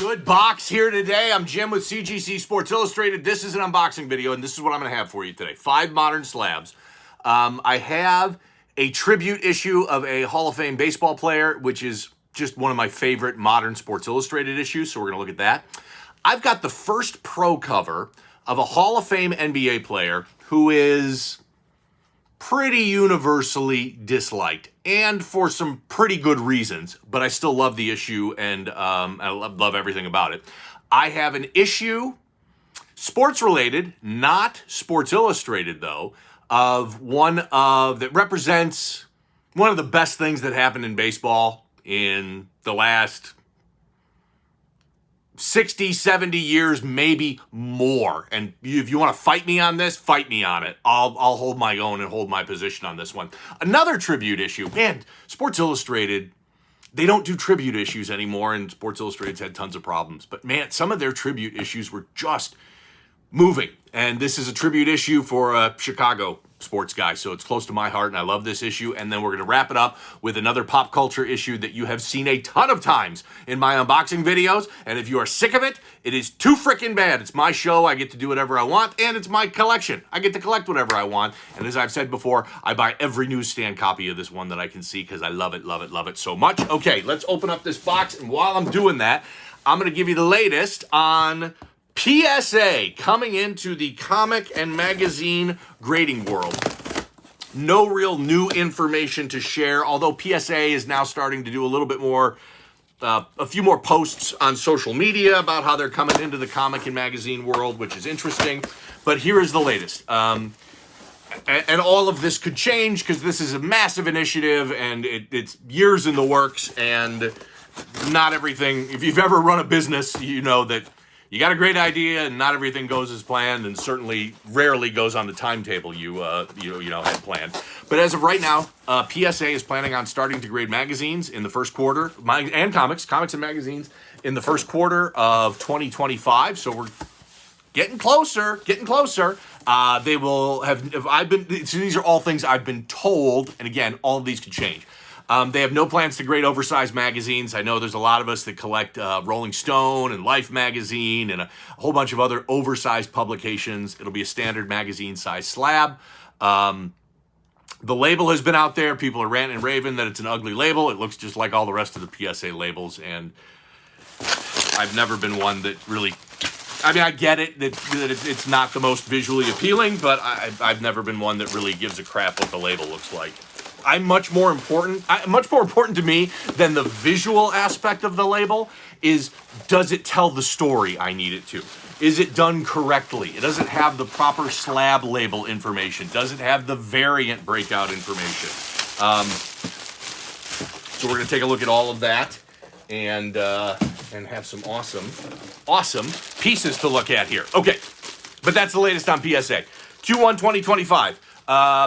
Good box here today. I'm Jim with CGC Sports Illustrated. This is an unboxing video, and this is what I'm going to have for you today. 5 modern slabs. I have a tribute issue of a Hall of Fame baseball player, which is just one of my favorite modern Sports Illustrated issues, so we're going to look at that. I've got the first pro cover of a Hall of Fame NBA player who is pretty universally disliked, and for some pretty good reasons, but I still love the issue, and I love everything about it. I have an issue, sports-related, not Sports Illustrated, though, of that represents one of the best things that happened in baseball in the last 60, 70 years, maybe more. And if you want to fight me on this, fight me on it. I'll hold my own and hold my position on this one. Another tribute issue. Man, Sports Illustrated, they don't do tribute issues anymore, and Sports Illustrated's had tons of problems. But man, some of their tribute issues were just moving. And this is a tribute issue for a Chicago sports guy, so it's close to my heart, and I love this issue. And then we're going to wrap it up with another pop culture issue that you have seen a ton of times in my unboxing videos, and if you are sick of it, it is too freaking bad. It's my show. I get to do whatever I want, and it's my collection. I get to collect whatever I want, and as I've said before, I buy every newsstand copy of this one that I can see because I love it, love it, love it so much. Okay, let's open up this box, and while I'm doing that, I'm going to give you the latest on PSA coming into the comic and magazine grading world. No real new information to share, although PSA is now starting to do a little bit more, a few more posts on social media about how they're coming into the comic and magazine world, which is interesting. But here is the latest. And all of this could change because this is a massive initiative and it's years in the works, and not everything, if you've ever run a business, you know that you got a great idea, and not everything goes as planned, and certainly rarely goes on the timetable you had planned. But as of right now, PSA is planning on starting to grade magazines in the first quarter, and comics and magazines in the first quarter of 2025. So we're getting closer. They will have. So these are all things I've been told, and again, all of these could change. They have no plans to grade oversized magazines. I know there's a lot of us that collect Rolling Stone and Life magazine and a whole bunch of other oversized publications. It'll be a standard magazine size slab. The label has been out there. People are ranting and raving that it's an ugly label. It looks just like all the rest of the PSA labels, and I've never been one that really... I mean, I get it that it's not the most visually appealing, but I've never been one that really gives a crap what the label looks like. Much more important to me than the visual aspect of the label is, does it tell the story I need it to? Is it done correctly? It doesn't have the proper slab label information. Does it have the variant breakout information? So we're going to take a look at all of that and have some awesome pieces to look at here. Okay, but that's the latest on PSA. Q1 2025.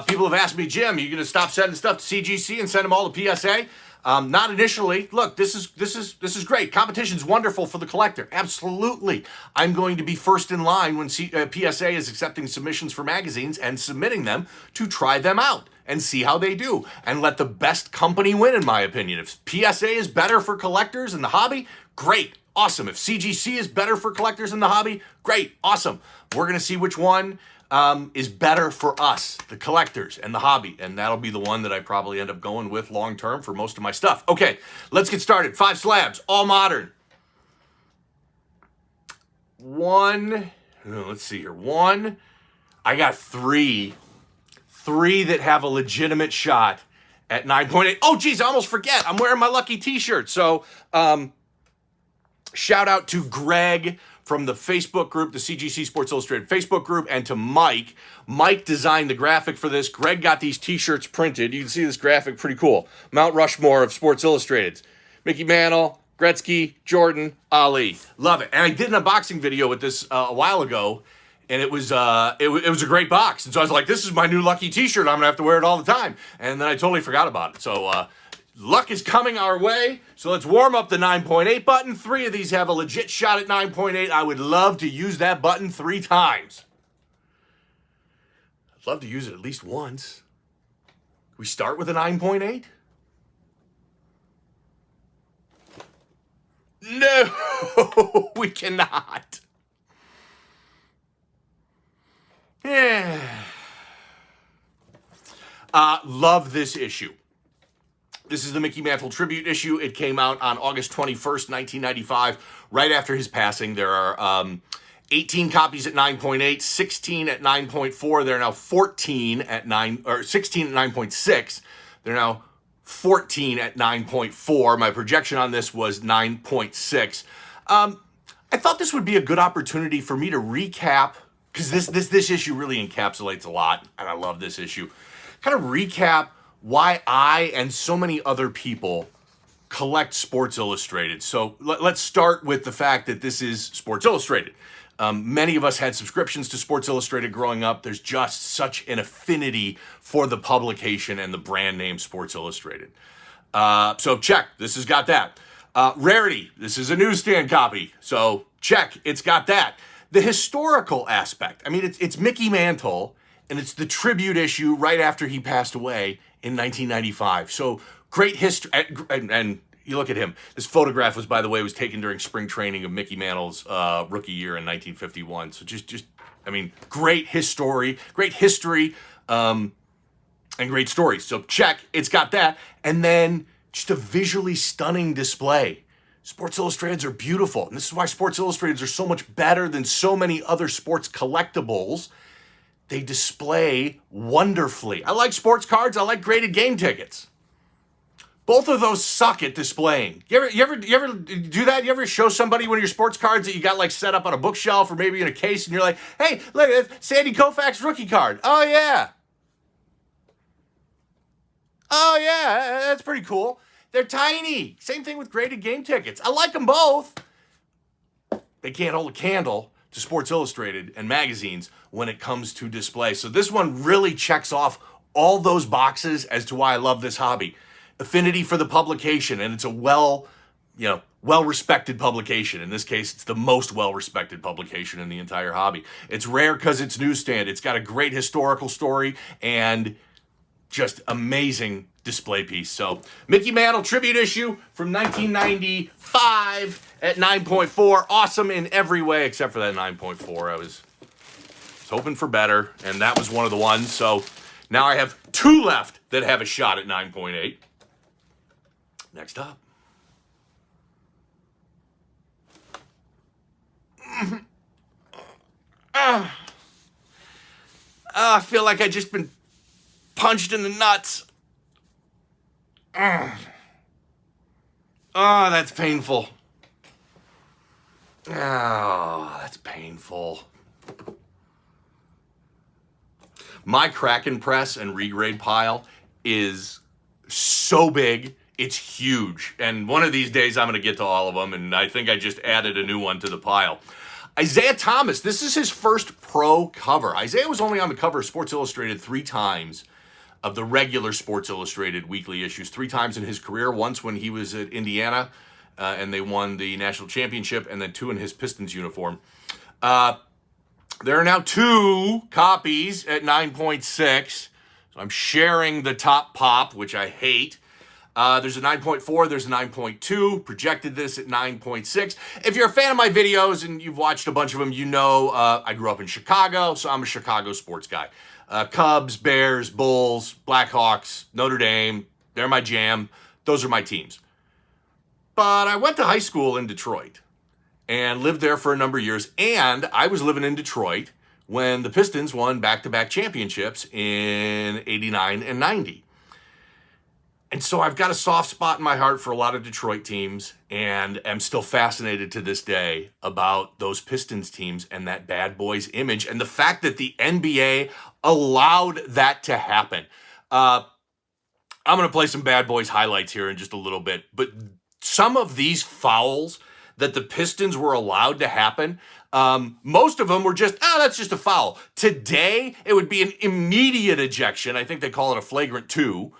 People have asked me, Jim, are you going to stop sending stuff to CGC and send them all to PSA? Not initially. Look, this is great. Competition's wonderful for the collector. Absolutely. I'm going to be first in line when PSA is accepting submissions for magazines and submitting them to try them out and see how they do and let the best company win, in my opinion. If PSA is better for collectors in the hobby, great, awesome. If CGC is better for collectors in the hobby, great, awesome. We're going to see which one is better for us, the collectors and the hobby, and that'll be the one that I probably end up going with long term for most of my stuff. Okay, let's get started. 5 slabs, all modern. Let's see here. I got 3 that have a legitimate shot at 9.8. Oh, geez, I almost forget. I'm wearing my lucky t-shirt. So, shout out to Greg from the Facebook group, the CGC Sports Illustrated Facebook group, and to Mike. Mike designed the graphic for this. Greg got these t-shirts printed. You can see this graphic, pretty cool. Mount Rushmore of Sports Illustrated. Mickey Mantle, Gretzky, Jordan, Ali. Love it. And I did an unboxing video with this a while ago, and it was a great box. And so I was like, this is my new lucky t-shirt. I'm going to have to wear it all the time. And then I totally forgot about it. So, luck is coming our way, so let's warm up the 9.8 button. 3 of these have a legit shot at 9.8. I would love to use that button 3 times. I'd love to use it at least once. We start with a 9.8? No, we cannot. Yeah. Love this issue. This is the Mickey Mantle tribute issue. It came out on August 21st, 1995, right after his passing. There are 18 copies at 9.8, 16 at 9.4. They're now 14 at 16 at 9.6. They're now 14 at 9.4. My projection on this was 9.6. I thought this would be a good opportunity for me to recap, because this issue really encapsulates a lot, and I love this issue. Kind of recap why I and so many other people collect Sports Illustrated. So let's start with the fact that this is Sports Illustrated. Many of us had subscriptions to Sports Illustrated growing up. There's just such an affinity for the publication and the brand name Sports Illustrated. So check, this has got that. Rarity, this is a newsstand copy. So check, it's got that. The historical aspect, I mean, it's Mickey Mantle, and it's the tribute issue right after he passed away in 1995. So great history, and you look at him. This photograph was, by the way, was taken during spring training of Mickey Mantle's rookie year in 1951. So I mean, great history, and great stories. So check, it's got that. And then just a visually stunning display. Sports Illustrateds are beautiful. And this is why Sports Illustrateds are so much better than so many other sports collectibles. They display wonderfully. I like sports cards. I like graded game tickets. Both of those suck at displaying. You ever do that? You ever show somebody one of your sports cards that you got like set up on a bookshelf or maybe in a case, and you're like, "Hey, look, it's Sandy Koufax rookie card. Oh yeah, that's pretty cool." They're tiny. Same thing with graded game tickets. I like them both. They can't hold a candle to Sports Illustrated and magazines when it comes to display. So this one really checks off all those boxes as to why I love this hobby. Affinity for the publication, and it's a well-respected publication. In this case, it's the most well-respected publication in the entire hobby. It's rare because it's newsstand. It's got a great historical story and just amazing display piece. So Mickey Mantle tribute issue from 1995 at 9.4. Awesome in every way except for that 9.4. I was hoping for better, and that was one of the ones. So now I have two left that have a shot at 9.8. Next up. I feel like I just been punched in the nuts. Oh, that's painful. Oh, that's painful. My Kraken press and regrade pile is so big, it's huge. And one of these days I'm going to get to all of them, and I think I just added a new one to the pile. Isiah Thomas, this is his first pro cover. Isiah was only on the cover of Sports Illustrated 3 times of the regular Sports Illustrated weekly issues, 3 times in his career. Once when he was at Indiana and they won the national championship, and then 2 in his Pistons uniform. There are now 2 copies at 9.6. So I'm sharing the top pop, which I hate. There's a 9.4, there's a 9.2, projected this at 9.6. If you're a fan of my videos and you've watched a bunch of them, you know I grew up in Chicago, so I'm a Chicago sports guy. Cubs, Bears, Bulls, Blackhawks, Notre Dame, they're my jam. Those are my teams. But I went to high school in Detroit and lived there for a number of years, and I was living in Detroit when the Pistons won back-to-back championships in 89 and 90. And so I've got a soft spot in my heart for a lot of Detroit teams, and am still fascinated to this day about those Pistons teams and that bad boys image and the fact that the NBA allowed that to happen. I'm going to play some bad boys highlights here in just a little bit, but some of these fouls that the Pistons were allowed to happen, most of them were just, that's just a foul. Today, it would be an immediate ejection. I think they call it a flagrant 2.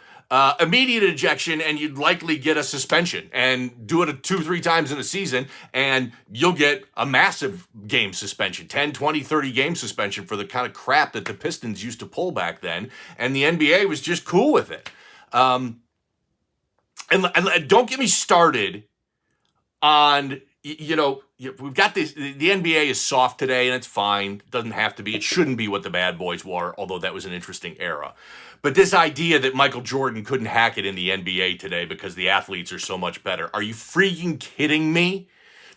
Immediate ejection, and you'd likely get a suspension, and do it 2-3 times in a season, and you'll get a massive game suspension, 10, 20, 30 game suspension for the kind of crap that the Pistons used to pull back then, and the NBA was just cool with it. And don't get me started on, we've got this, the NBA is soft today, and it's fine. It doesn't have to be. It shouldn't be what the bad boys were, although that was an interesting era. But this idea that Michael Jordan couldn't hack it in the NBA today because the athletes are so much better. Are you freaking kidding me?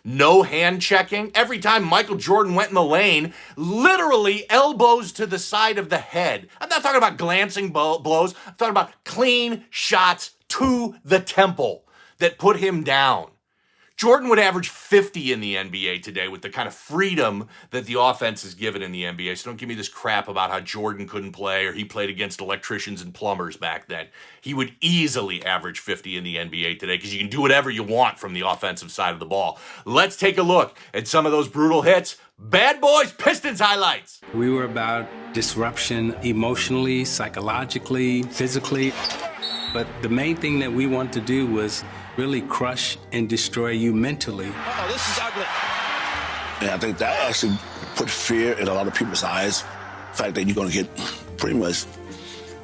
No hand checking. Every time Michael Jordan went in the lane, literally elbows to the side of the head. I'm not talking about glancing blows. I'm talking about clean shots to the temple that put him down. Jordan would average 50 in the NBA today with the kind of freedom that the offense is given in the NBA. So don't give me this crap about how Jordan couldn't play or he played against electricians and plumbers back then. He would easily average 50 in the NBA today because you can do whatever you want from the offensive side of the ball. Let's take a look at some of those brutal hits. Bad Boys Pistons highlights. We were about disruption emotionally, psychologically, physically. But the main thing that we wanted to do was really crush and destroy you mentally. Oh, this is ugly. And I think that actually put fear in a lot of people's eyes. The fact that you're going to get pretty much,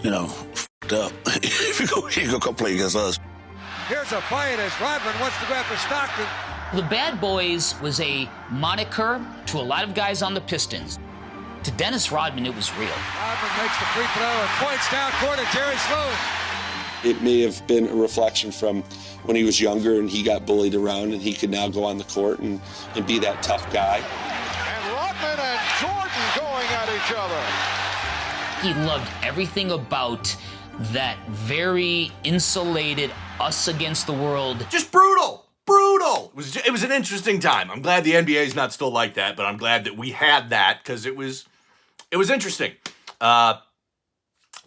f***ed up if you go come play against us. Here's a fight as Rodman wants to go after Stockton. The Bad Boys was a moniker to a lot of guys on the Pistons. To Dennis Rodman, it was real. Rodman makes the free throw and points down court at Jerry Sloan. It may have been a reflection from when he was younger and he got bullied around and he could now go on the court and be that tough guy. And Rodman and Jordan going at each other. He loved everything about that very insulated us against the world. Just brutal. Brutal. It was an interesting time. I'm glad the NBA is not still like that, but I'm glad that we had that because it was interesting. Don't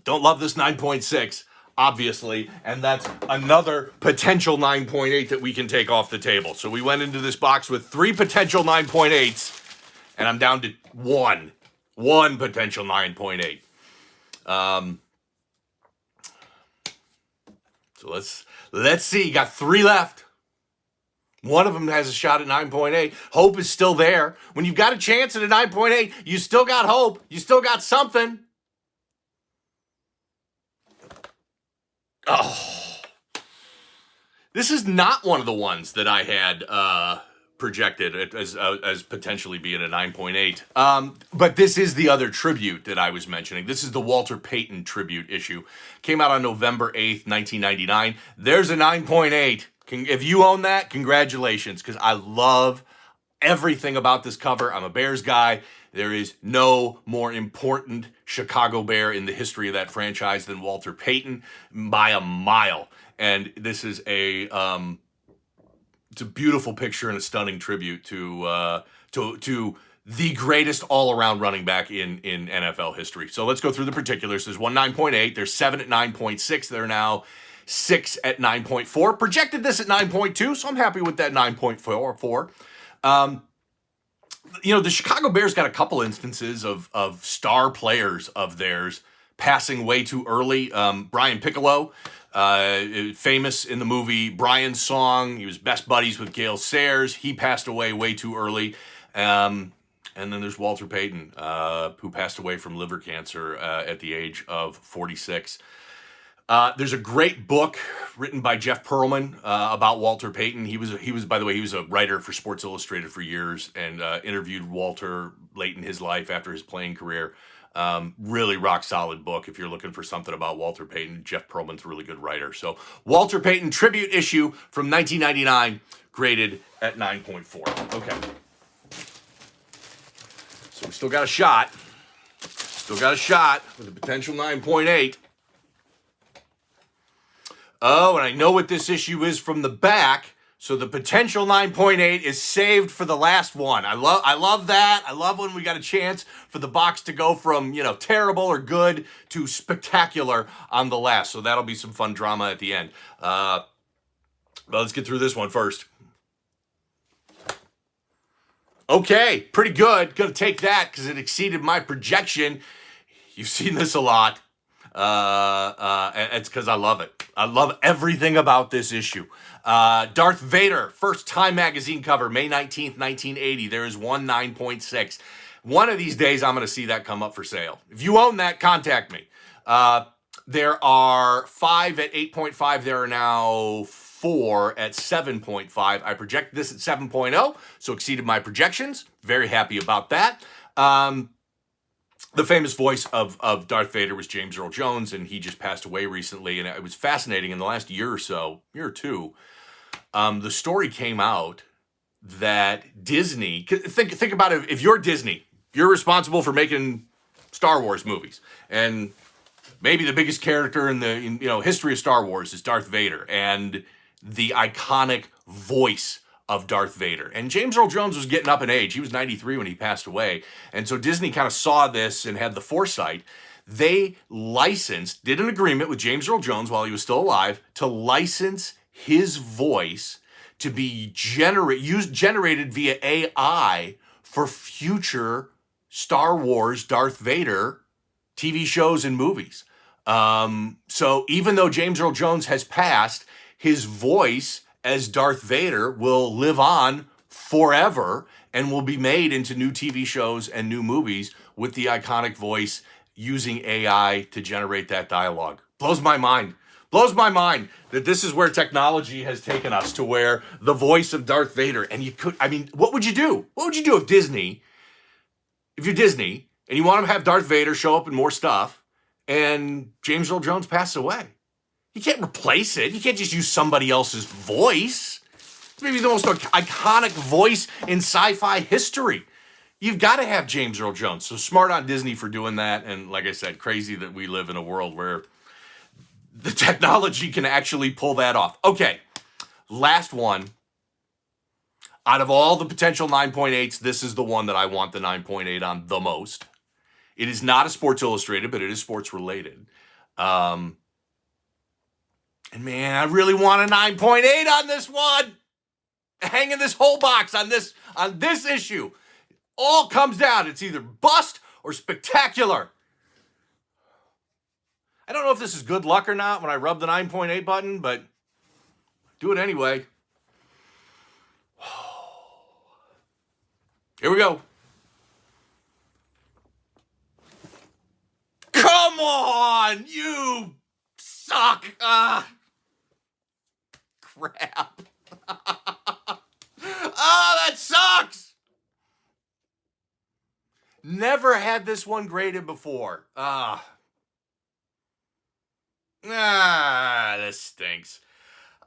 love this 9.6. Obviously, and that's another potential 9.8 that we can take off the table. So we went into this box with 3 potential 9.8s, and I'm down to one potential 9.8. So let's see. Got 3 left. One of them has a shot at 9.8. Hope is still there. When you've got a chance at a 9.8, you still got hope. You still got something. Oh, this is not one of the ones that I had projected as potentially being a 9.8. But this is the other tribute that I was mentioning. This is the Walter Payton tribute issue. Came out on November 8th, 1999. There's a 9.8. If you own that, congratulations, because I love everything about this cover. I'm a Bears guy. There is no more important Chicago Bear in the history of that franchise than Walter Payton by a mile. And this is it's a beautiful picture and a stunning tribute to the greatest all-around running back in NFL history. So let's go through the particulars. There's one 9.8. There's 7 at 9.6. There are now 6 at 9.4. Projected this at 9.2, so I'm happy with that 9.4. The Chicago Bears got a couple instances of star players of theirs passing way too early. Brian Piccolo, famous in the movie Brian's Song. He was best buddies with Gale Sayers. He passed away way too early. And then there's Walter Payton, who passed away from liver cancer at the age of 46. There's a great book written by Jeff Pearlman about Walter Payton. He was a writer for Sports Illustrated for years and interviewed Walter late in his life after his playing career. Really rock solid book if you're looking for something about Walter Payton. Jeff Pearlman's a really good writer. So Walter Payton tribute issue from 1999, graded at 9.4. Okay. So we still got a shot. With a potential 9.8. Oh, and I know what this issue is from the back. So the potential 9.8 is saved for the last one. I love that. I love when we got a chance for the box to go from, terrible or good to spectacular on the last. So that'll be some fun drama at the end. But let's get through this one first. Okay, pretty good. Gonna take that because it exceeded my projection. You've seen this a lot. It's because I love it. I love everything about this issue. Darth Vader, first Time magazine cover, May 19th, 1980. There is one 9.6. One of these days, I'm going to see that come up for sale. If you own that, contact me. There are 5 at 8.5. There are now 4 at 7.5. I projected this at 7.0, so exceeded my projections. Very happy about that. The famous voice of Darth Vader was James Earl Jones, and he just passed away recently. And it was fascinating in the last year or two, the story came out that Disney, think about it, if you're Disney, you're responsible for making Star Wars movies, and maybe the biggest character in the history of Star Wars is Darth Vader, and the iconic voice of Darth Vader. And James Earl Jones was getting up in age. He was 93 when he passed away. And so Disney kind of saw this and had the foresight. They did an agreement with James Earl Jones while he was still alive to license his voice to be generated via AI for future Star Wars Darth Vader TV shows and movies. So even though James Earl Jones has passed, his voice as Darth Vader will live on forever and will be made into new TV shows and new movies with the iconic voice using AI to generate that dialogue. Blows my mind. Blows my mind that this is where technology has taken us, to where the voice of Darth Vader, and what would you do? What would you do if you're Disney and you want to have Darth Vader show up in more stuff and James Earl Jones passes away? You can't replace it. You can't just use somebody else's voice. It's maybe the most iconic voice in sci-fi history. You've got to have James Earl Jones. So smart on Disney for doing that. And like I said, crazy that we live in a world where the technology can actually pull that off. Okay, last one. Out of all the potential 9.8s, this is the one that I want the 9.8 on the most. It is not a Sports Illustrated, but it is sports related. And man, I really want a 9.8 on this one. Hanging this whole box on this issue. All comes down. It's either bust or spectacular. I don't know if this is good luck or not when I rub the 9.8 button, but do it anyway. Here we go. Come on, you suck. Crap. That sucks. Never had this one graded before. This stinks.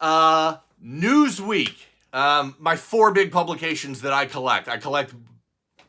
Newsweek. My 4 big publications that I collect. I collect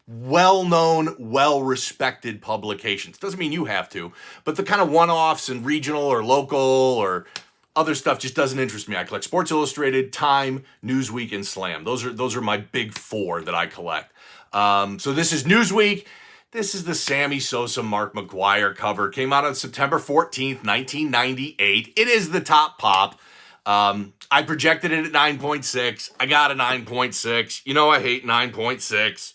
well-known, well-respected publications. Doesn't mean you have to, but the kind of one-offs and regional or local or other stuff just doesn't interest me. I collect Sports Illustrated, Time, Newsweek, and Slam. Those are my big 4 that I collect. So this is Newsweek. This is the Sammy Sosa, Mark McGwire cover. Came out on September 14th, 1998. It is the top pop. I projected it at 9.6. I got a 9.6. You know I hate 9.6.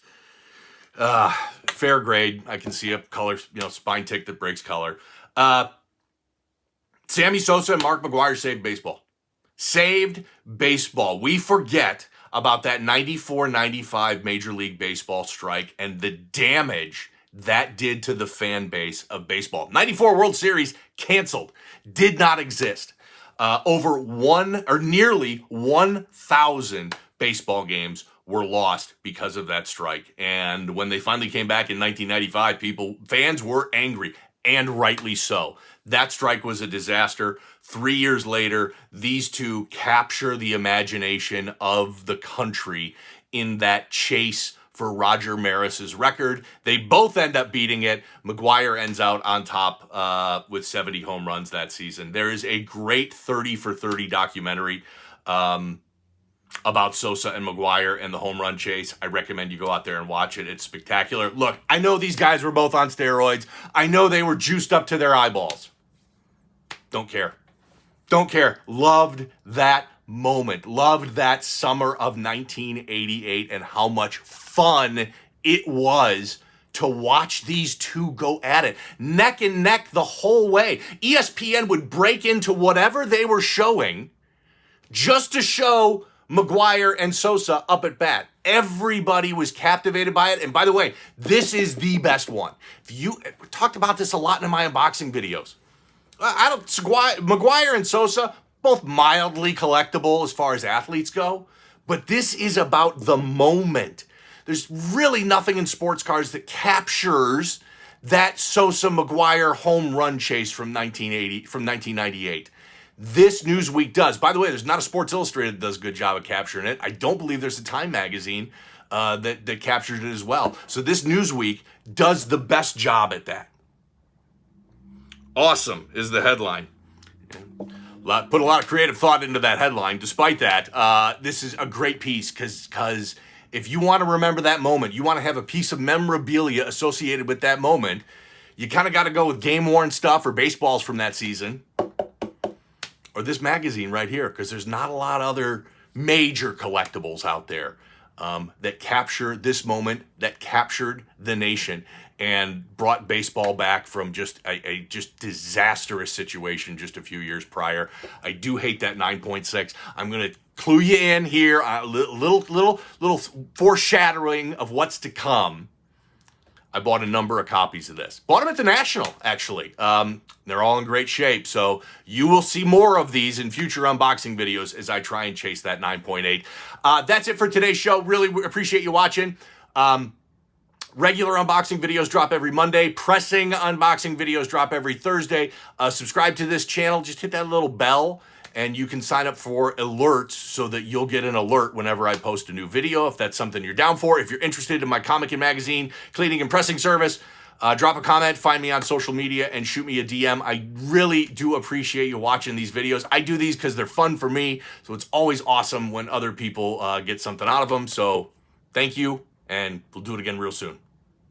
Fair grade. I can see a color, spine tick that breaks color. Sammy Sosa and Mark McGwire saved baseball. Saved baseball. We forget about that 94-95 Major League Baseball strike and the damage that did to the fan base of baseball. 94 World Series canceled. Did not exist. Nearly 1,000 baseball games were lost because of that strike. And when they finally came back in 1995, fans were angry, and rightly so. That strike was a disaster. 3 years later, these two capture the imagination of the country in that chase for Roger Maris's record. They both end up beating it. McGwire ends out on top with 70 home runs that season. There is a great 30 for 30 documentary about Sosa and McGwire and the home run chase. I recommend you go out there and watch it. It's spectacular. Look, I know these guys were both on steroids. I know they were juiced up to their eyeballs. Don't care. Don't care. Loved that moment. Loved that summer of 1988 and how much fun it was to watch these two go at it. Neck and neck the whole way. ESPN would break into whatever they were showing just to show McGwire and Sosa up at bat. Everybody was captivated by it. And by the way, this is the best one. We talked about this a lot in my unboxing videos. McGwire and Sosa, both mildly collectible as far as athletes go, but this is about the moment. There's really nothing in sports cards that captures that Sosa McGwire home run chase from 1998. This Newsweek does. By the way, there's not a Sports Illustrated that does a good job of capturing it. I don't believe there's a Time magazine that captures it as well. So this Newsweek does the best job at that. Awesome is the headline. Put a lot of creative thought into that headline. Despite that, this is a great piece because if you want to remember that moment, you want to have a piece of memorabilia associated with that moment, you kind of got to go with game-worn stuff or baseballs from that season, or this magazine right here, because there's not a lot of other major collectibles out there that capture this moment, that captured the nation, and brought baseball back from just a just disastrous situation just a few years prior. I do hate that 9.6. I'm going to clue you in here, a little foreshadowing of what's to come. I bought a number of copies of this. Bought them at the National, actually. They're all in great shape, so you will see more of these in future unboxing videos as I try and chase that 9.8. That's it for today's show. Really appreciate you watching. Regular unboxing videos drop every Monday. Pressing unboxing videos drop every Thursday. Subscribe to this channel. Just hit that little bell, and you can sign up for alerts so that you'll get an alert whenever I post a new video, if that's something you're down for. If you're interested in my comic and magazine cleaning and pressing service, drop a comment, find me on social media, and shoot me a DM. I really do appreciate you watching these videos. I do these because they're fun for me, so it's always awesome when other people get something out of them. So thank you, and we'll do it again real soon.